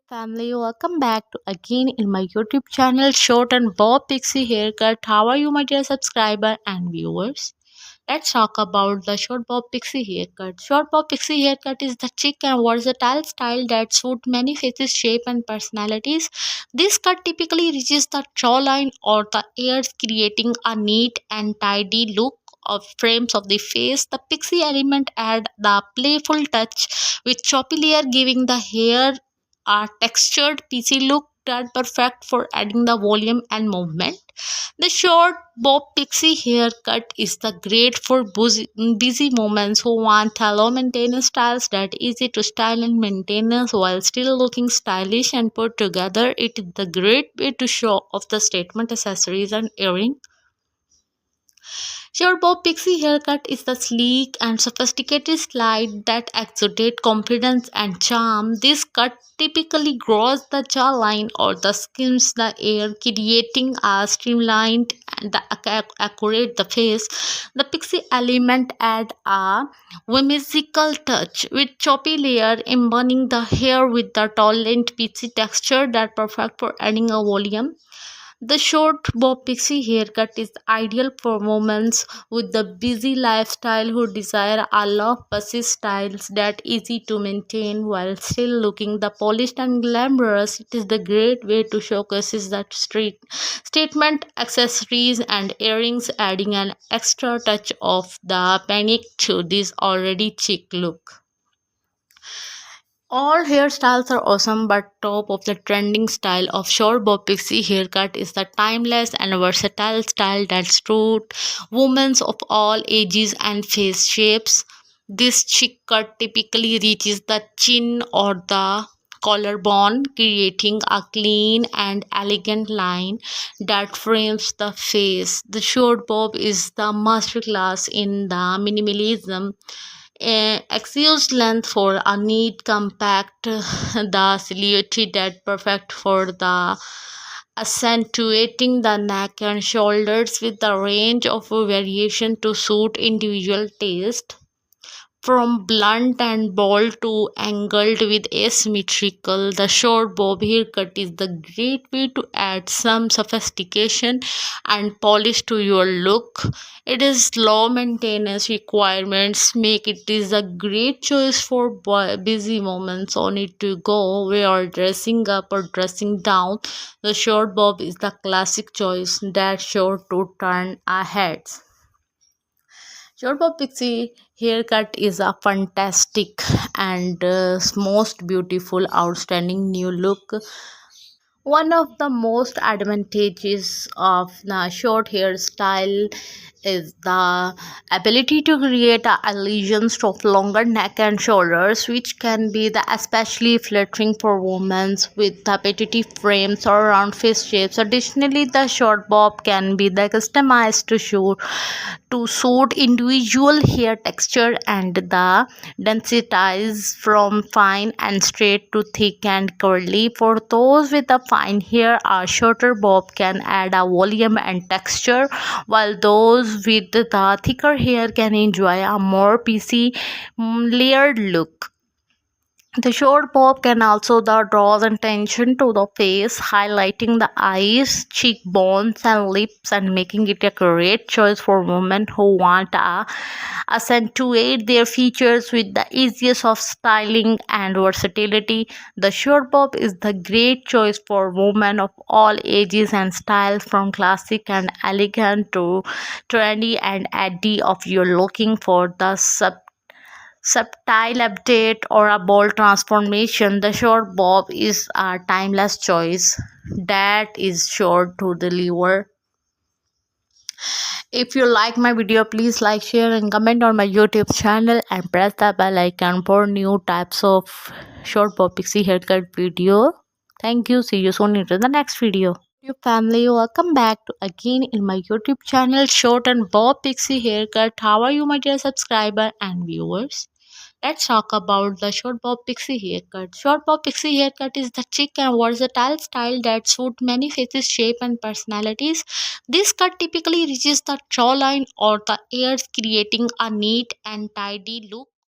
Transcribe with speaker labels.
Speaker 1: Family, welcome back to again in my YouTube channel Short and Bob Pixie Haircut. How are you, my dear subscriber and viewers? Let's talk about the Short Bob Pixie Haircut. Short Bob Pixie Haircut is the chic and versatile style that suits many faces, shape and personalities. This cut typically reaches the jawline or the ears, creating a neat and tidy look of frames of the face. The pixie element add the playful touch with choppy layer, giving the hair a textured piecey look that perfect for adding the volume and movement. The short bob pixie haircut is the great for busy moments who want low maintenance styles that easy to style and maintain while still looking stylish and put together. It is the great way to show off the statement accessories and earring. Your Bob Pixie haircut is the sleek and sophisticated style that exudes confidence and charm. This cut typically grows the jawline or the skims the air, creating a streamlined and accurate the face. The pixie element add a whimsical touch with choppy layer, embodying the hair with the tall and peachy texture that perfect for adding a volume. The short bob pixie haircut is ideal for women with the busy lifestyle who desire a low fussy styles that easy to maintain while still looking the polished and glamorous. It is the great way to showcase that street statement accessories and earrings, adding an extra touch of the panic to this already chic look. All hairstyles are awesome, but top of the trending style of short bob pixie haircut is the timeless and versatile style that suits women of all ages and face shapes. This chic cut typically reaches the chin or the collarbone, creating a clean and elegant line that frames the face. The short bob is the masterclass in the minimalism, excuse length for a neat compact the silhouette that perfect for the accentuating the neck and shoulders with the range of variation to suit individual taste. From blunt and bold to angled with asymmetrical, the short bob haircut is the great way to add some sophistication and polish to your look. It is low maintenance requirements make it is a great choice for busy moments on it to go where dressing up or dressing down. The short bob is the classic choice that sure to turn our heads. Short bob pixie haircut is a fantastic and most beautiful, outstanding new look. One of the most advantages of the short hairstyle is the ability to create a illusions of longer neck and shoulders, which can be the especially flattering for women with repetitive frames or round face shapes. Additionally, the short bob can be the customized to suit individual hair texture and the densities from fine and straight to thick and curly. For those with a fine hair, a shorter bob can add a volume and texture, while those with the thicker hair can enjoy a more piecey, layered look. The short bob can also draw attention to the face, highlighting the eyes, cheekbones, and lips, and making it a great choice for women who want to accentuate their features with the easiest of styling and versatility. The short bob is the great choice for women of all ages and styles, from classic and elegant to trendy and edgy. If you're looking for the subtle update or a bold transformation, the short bob is a timeless choice that is sure to deliver. If you like my video, please like, share and comment on my YouTube channel and press the bell icon for new types of short bob pixie haircut video. Thank you. See you soon into the next video. Your family, welcome back to again in my YouTube channel Short and Bob Pixie Haircut. How are you, my dear subscriber and viewers? Let's talk about the short bob pixie haircut. Short bob pixie haircut is the chic and versatile style that suits many faces, shape, and personalities. This cut typically reaches the jawline or the ears, creating a neat and tidy look.